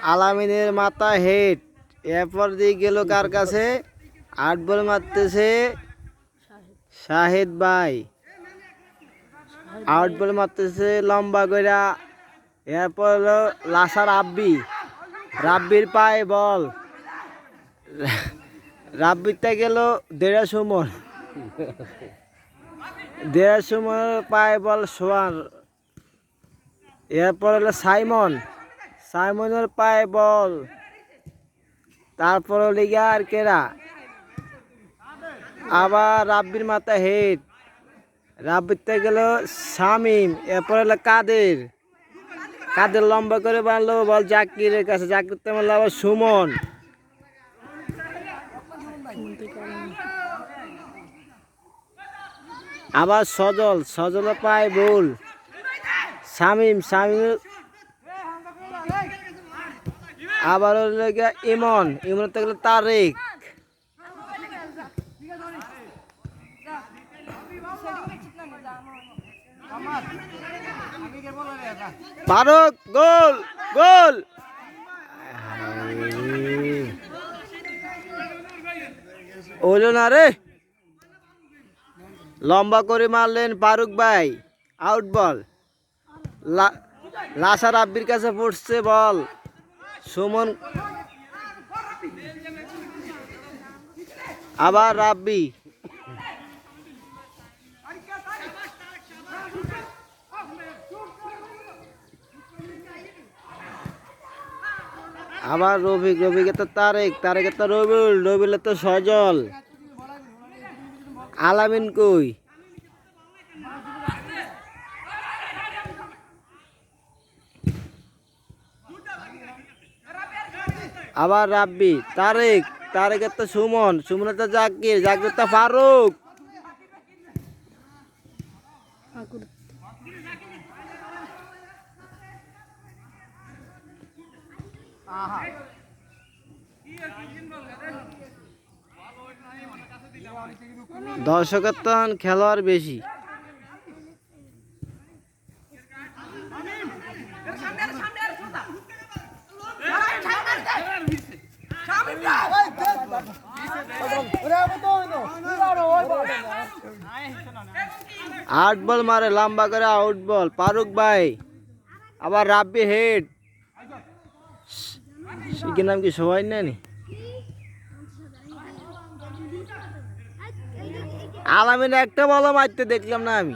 আলামিনের মাথা হেড। এরপর দিয়ে গেল কার কাছে? 8 বল মারতেছে শাহেদ ভাই। 8 বল মারতেছে লম্বা কইরা। এরপর হলো লাসার রাব্বির পায়ে বল। রাব্বিরটা গেল 150 মন। 150 মনের পায়ে বল সোয়ার। এরপর হলো সাইমনের পায়ে বল। তারপর লিগা আর কেরা, আবার রাব্বির মাথা হেড। রাব্বিরতে গেল শামিম। এরপর হলো কাদের লম্বা করে বানলো বল জাকিরের কাছে। জাকিরতে মারলো আবার সুমন। আবার সজল পায় বল। শামিম আবার ইমন গেল তারেক। ফারুক গোল। ওইল না রে, লম্বা করে মারলেন ফারুক ভাই, আউট বল। লাসা রাব্বির কাছে পড়ছে বল। সুমন আবার রাব্বি। আবার রবিক তো তারেক তো রবিল তো সজল। আলামিন কই? আবার রাব্বি। তারেক তো সুমন তো জাকির তো ফারুক। দর্শকের তো খেলোয়াড় বেশি। আট বল মারে লম্বা করে, আউট বল ফারুক ভাই। আবার রাব্বি হেড। কি নাম কি সবাই নেই? আলামিন একটা বল মারতে দেখলাম না আমি।